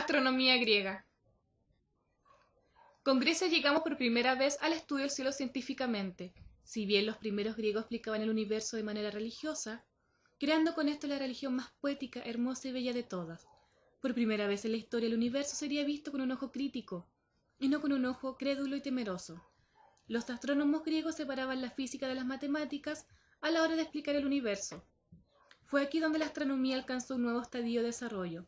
Astronomía griega. Con Grecia llegamos por primera vez al estudio del cielo científicamente. Si bien los primeros griegos explicaban el universo de manera religiosa, creando con esto la religión más poética, hermosa y bella de todas. Por primera vez en la historia el universo sería visto con un ojo crítico, y no con un ojo crédulo y temeroso. Los astrónomos griegos separaban la física de las matemáticas a la hora de explicar el universo. Fue aquí donde la astronomía alcanzó un nuevo estadio de desarrollo.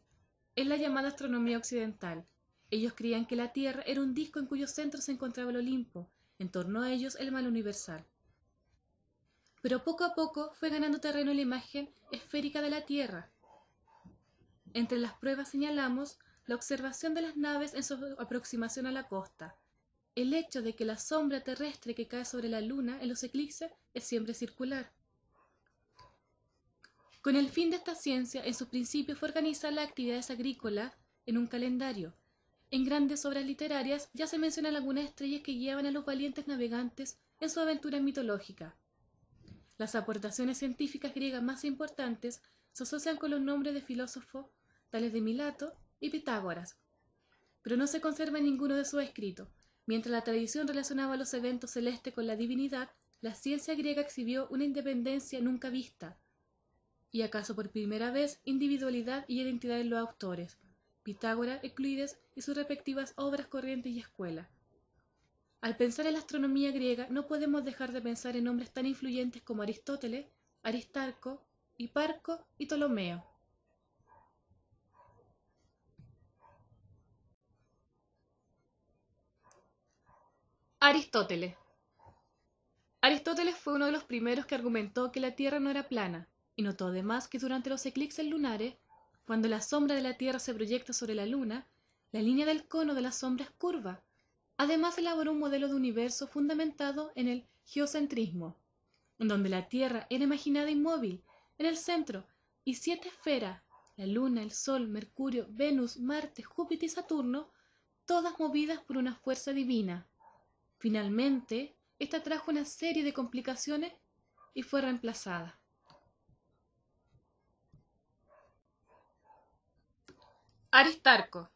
Es la llamada astronomía occidental. Ellos creían que la Tierra era un disco en cuyo centro se encontraba el Olimpo, en torno a ellos el mal universal. Pero poco a poco fue ganando terreno la imagen esférica de la Tierra. Entre las pruebas señalamos la observación de las naves en su aproximación a la costa, el hecho de que la sombra terrestre que cae sobre la Luna en los eclipses es siempre circular. Con el fin de esta ciencia, en sus principios fue organizar las actividades agrícolas en un calendario. En grandes obras literarias ya se mencionan algunas estrellas que guiaban a los valientes navegantes en su aventura mitológica. Las aportaciones científicas griegas más importantes se asocian con los nombres de filósofos tales de Milato y Pitágoras, pero no se conserva ninguno de sus escritos. Mientras la tradición relacionaba los eventos celestes con la divinidad, la ciencia griega exhibió una independencia nunca vista, y acaso por primera vez individualidad y identidad en los autores, Pitágoras, Euclides y sus respectivas obras corrientes y escuela. Al pensar en la astronomía griega no podemos dejar de pensar en hombres tan influyentes como Aristóteles, Aristarco, Hiparco y Ptolomeo. Aristóteles. Aristóteles fue uno de los primeros que argumentó que la Tierra no era plana, y notó además que durante los eclipses lunares, cuando la sombra de la Tierra se proyecta sobre la Luna, la línea del cono de la sombra es curva. Además elaboró un modelo de universo fundamentado en el geocentrismo, en donde la Tierra era imaginada inmóvil en el centro y 7 esferas, la Luna, el Sol, Mercurio, Venus, Marte, Júpiter y Saturno, todas movidas por una fuerza divina. Finalmente, esta trajo una serie de complicaciones y fue reemplazada. Aristarco.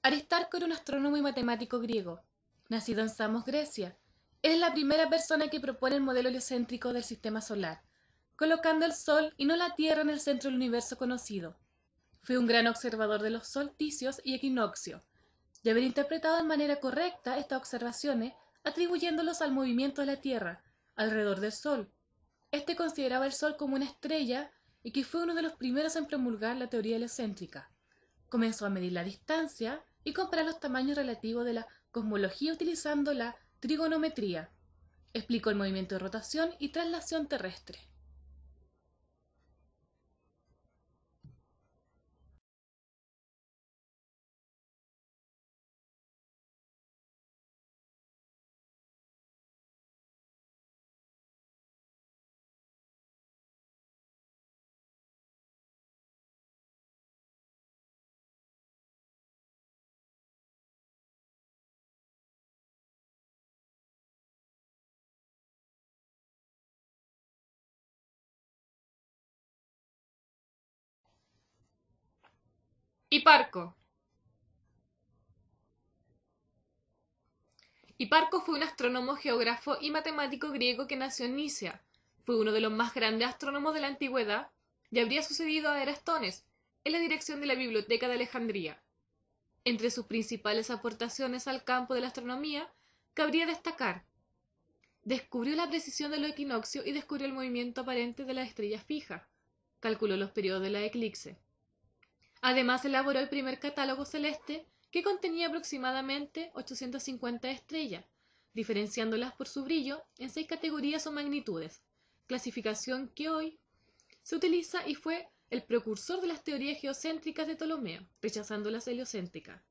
Aristarco era un astrónomo y matemático griego, nacido en Samos, Grecia. Él es la primera persona que propone el modelo heliocéntrico del sistema solar, colocando el Sol y no la Tierra en el centro del universo conocido. Fue un gran observador de los solsticios y equinoccios, de haber interpretado de manera correcta estas observaciones, atribuyéndolos al movimiento de la Tierra alrededor del Sol. Este consideraba el Sol como una estrella y que fue uno de los primeros en promulgar la teoría heliocéntrica. Comenzó a medir la distancia y comparar los tamaños relativos de la cosmología utilizando la trigonometría. Explicó el movimiento de rotación y traslación terrestre. Hiparco. Hiparco fue un astrónomo, geógrafo y matemático griego que nació en Nicea. Fue uno de los más grandes astrónomos de la antigüedad y habría sucedido a Eratóstenes en la dirección de la Biblioteca de Alejandría. Entre sus principales aportaciones al campo de la astronomía cabría destacar: descubrió la precisión de los equinoccios y descubrió el movimiento aparente de las estrellas fijas. Calculó los periodos de la eclipse. Además elaboró el primer catálogo celeste que contenía aproximadamente 850 estrellas, diferenciándolas por su brillo en 6 categorías o magnitudes, clasificación que hoy se utiliza, y fue el precursor de las teorías geocéntricas de Ptolomeo, rechazando las heliocéntricas.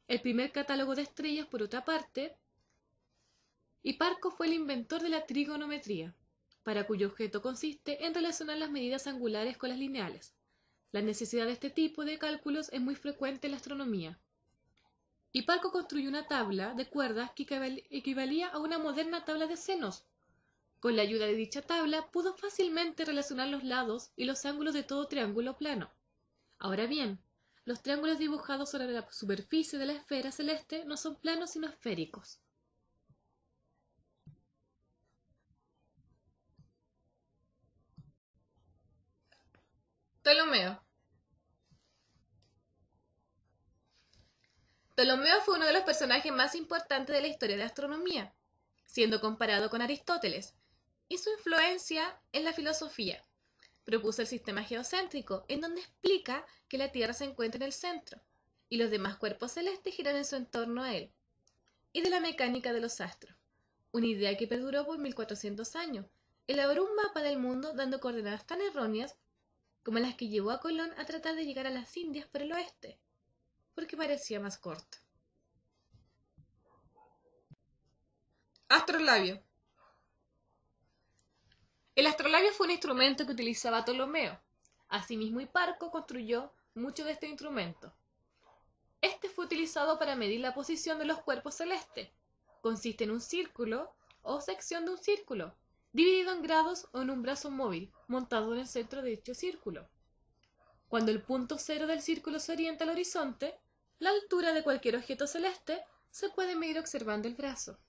El primer catálogo de estrellas, por otra parte, Hiparco fue el inventor de la trigonometría, para cuyo objeto consiste en relacionar las medidas angulares con las lineales. La necesidad de este tipo de cálculos es muy frecuente en la astronomía. Hiparco construyó una tabla de cuerdas que equivalía a una moderna tabla de senos. Con la ayuda de dicha tabla pudo fácilmente relacionar los lados y los ángulos de todo triángulo plano. Ahora bien, los triángulos dibujados sobre la superficie de la esfera celeste no son planos sino esféricos. Ptolomeo. Ptolomeo fue uno de los personajes más importantes de la historia de la astronomía, siendo comparado con Aristóteles, y su influencia en la filosofía. Propuso el sistema geocéntrico, en donde explica que la Tierra se encuentra en el centro, y los demás cuerpos celestes giran en su entorno a él, y de la mecánica de los astros, una idea que perduró por 1400 años. Elaboró un mapa del mundo dando coordenadas tan erróneas como las que llevó a Colón a tratar de llegar a las Indias por el oeste, porque parecía más corto. Astrolabio. El astrolabio fue un instrumento que utilizaba Ptolomeo. Asimismo, Hiparco construyó mucho de este instrumento. Este fue utilizado para medir la posición de los cuerpos celestes. Consiste en un círculo o sección de un círculo, dividido en grados o en un brazo móvil, montado en el centro de dicho círculo. Cuando el punto cero del círculo se orienta al horizonte, la altura de cualquier objeto celeste se puede medir observando el brazo.